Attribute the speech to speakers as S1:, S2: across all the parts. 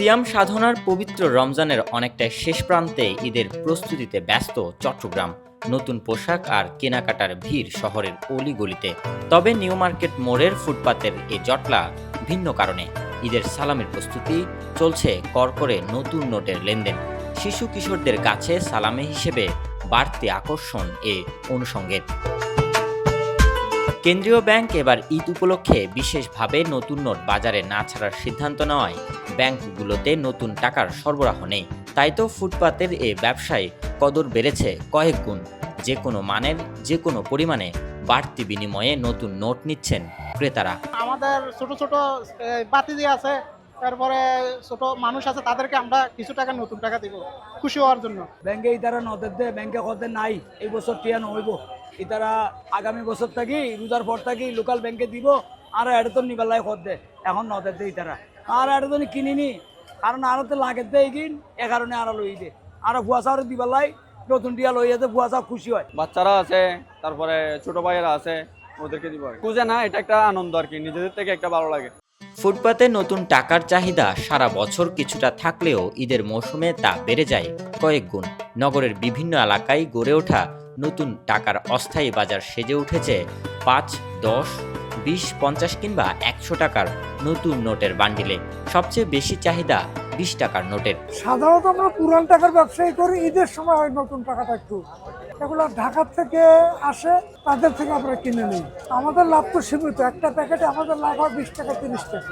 S1: সিয়াম সাধনার পবিত্র রমজানের অনেকটাই শেষ প্রান্তে ঈদের প্রস্তুতিতে ব্যস্ত চট্টগ্রাম। নতুন পোশাক আর কেনাকাটার ভিড় শহরের অলিগলিতে। তবে নিউ মার্কেট মোড়ের ফুটপাতের এ জটলা ভিন্ন কারণে। ঈদের সালামের প্রস্তুতি চলছে করকরে নতুন নোটের লেনদেন। শিশু কিশোরদের কাছে সালামে হিসেবে বাড়তি আকর্ষণ এ অনুষঙ্গের। কেন্দ্রীয় ব্যাংক এবার ঈদ উপলক্ষে বিশেষভাবে নতুন নোট বাজারে না ছাড়ার সিদ্ধান্ত নেওয়ায় ব্যাংকগুলোতে নতুন টাকার সরবরাহ নেই। তাই তো ফুটপাতের এ ব্যবসায় কদর বেড়েছে কয়েক গুণ। যে কোনো মানের যে কোনো পরিমাণে বাড়তি বিনিময়ে নতুন নোট নিচ্ছেন ক্রেতারা।
S2: আমাদের ছোট ছোট বাতিজি আছে, তারপরে ছোট মানুষ আছে, তাদেরকে আমরা কিছু টাকা নতুন টাকা দিব খুশি হওয়ার জন্য।
S3: ব্যাংকে ইতারা নদের দে ব্যাংকে কত নাই এই বছর টিয়া নহইব, ইতারা আগামী বছর থাকি রোজার পর থাকি লোকাল ব্যাংকে দিব। আর এটা তো নিবালাই কত দে এখন নদের দে ইতারা আর এটা তো কিনিনি, কারণ আরো তো লাগে দে কিন এ কারণে আরো লই দে আর ভুয়া চাউর দিবালাই নতুন টিয়া লই যেতে ভুয়া চাউ খুশি হয়।
S4: বাচ্চারা আছে, তারপরে ছোট ভাইয়েরা আছে, ওদেরকে দিব। খুঁজে না, এটা একটা আনন্দ আর কি, নিজেদের থেকে একটা ভালো লাগে।
S1: ফুটপাতে নতুন টাকার চাহিদা সারা বছর কিছুটা থাকলেও ঈদের মৌসুমে তা বেড়ে যায় কয়েক গুণ। নগরের বিভিন্ন এলাকায় গড়ে ওঠা নতুন টাকার অস্থায়ী বাজার সেজে উঠেছে 5, 10, 20, 50 কিংবা 100 টাকার নতুন নোটের বান্ডিলে। সবচেয়ে বেশি চাহিদা 20 টাকার নোটের।
S5: সাধারণত আমরা পুরান টাকার ব্যবসায়ী করি, ঈদের সময় হয় নতুন টাকাটা একটু, এগুলো ঢাকা থেকে আসে, তাদের থেকে আমরা কিনে নিই। আমাদের লাভ তো সীমিত, একটা প্যাকেটে আমাদের লাভ হয় 20 টাকা 30 টাকা,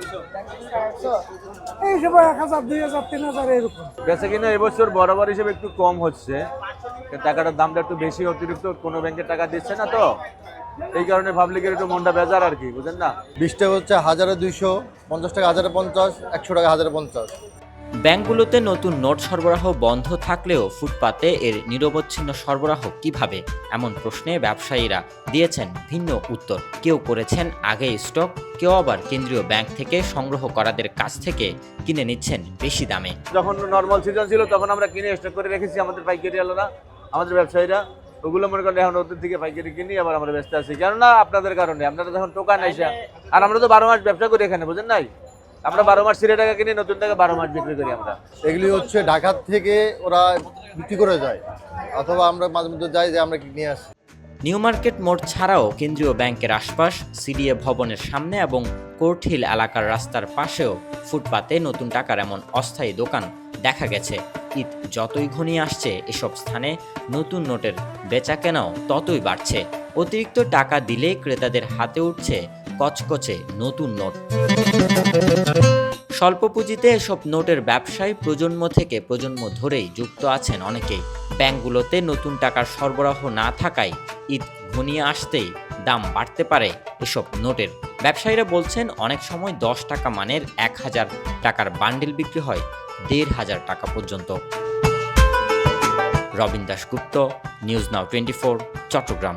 S5: এই সময় 1000, 2000, 3000 এরকম।
S4: বেচা কিনা এবছর বরাবর হিসেবে একটু কম হচ্ছে, টাকাটার দামটা একটু বেশি, অতিরিক্ত কোনো ব্যাংকে টাকা দিচ্ছে না, তো এই কারণে পাবলিকের একটু মনটা বেজার আর কি, বুঝেন না।
S6: 20 টাকা হচ্ছে 1200, 50 টাকা 1050, 100 টাকা 1050।
S1: ব্যাংকগুলোতে নতুন নোট সরবরাহ বন্ধ থাকলেও ফুটপাতে এর নিরবচ্ছিন্ন সরবরাহ কিভাবে, এমন প্রশ্নে ব্যবসায়ীরা দিয়েছেন ভিন্ন উত্তর। কেউ করেছেন আগেই স্টক, কেউ আবার কেন্দ্রীয় ব্যাংক থেকে সংগ্রহ করাদের কাছ থেকে কিনে নিচ্ছেন বেশি দামে।
S4: যখন নর্মাল সিজন ছিল তখন আমরা কিনে স্টক করে রেখেছি, আমাদের পাইকারি আলোরা, আমাদের ব্যবসায়ীরা ওগুলো মনে করেন এখন ওদের থেকে পাইকারি কিনি, আবার আমরা ব্যস্ত আছি। কেননা আপনাদের কারণে, আপনারা যখন টোকান আইসা, আর আমরা তো 12 মাস ব্যবসা করি এখানে, বুঝেন নাই, আমরা 12 মাস ছিঁড়ে টাকা কিনি, নতুন টাকা 12 মাস বিক্রি করি আমরা।
S6: এগুলি হচ্ছে ঢাকা থেকে ওরা বিক্রি করে যায়, অথবা আমরা মাঝে মধ্যে যাই যে আমরা নিয়ে আসি।
S1: নিউ মার্কেট মোড় ছাড়াও কেন্দ্রীয় ব্যাংকের আশপাশ, সিডিএ ভবনের সামনে এবং কোর্ট হিল এলাকার রাস্তার পাশেও ফুটপাতে নতুন টাকার এমন অস্থায়ী দোকান দেখা গেছে। ঈদ যতই ঘনিয়ে আসছে এসব স্থানে নতুন নোটের বেচাকেনাও ততই বাড়ছে। অতিরিক্ত টাকা দিলে ক্রেতাদের হাতে উঠছে কচকচে নতুন নোট। স্বল্প পুঁজিতে এসব নোটের ব্যবসায় প্রজন্ম থেকে প্রজন্ম ধরেই যুক্ত আছেন অনেকেই। ব্যাংকগুলোতে নতুন টাকার সরবরাহ না থাকায় ঈদ ঘনিয়ে আসতেই দাম বাড়তে পারে এসব নোটের। ব্যবসায়ীরা বলছেন অনেক সময় 10 টাকা মানের 1000 টাকার বান্ডিল বিক্রি হয় 1500 টাকা পর্যন্ত। Robin Dasgupta, news now 24, Chittagong.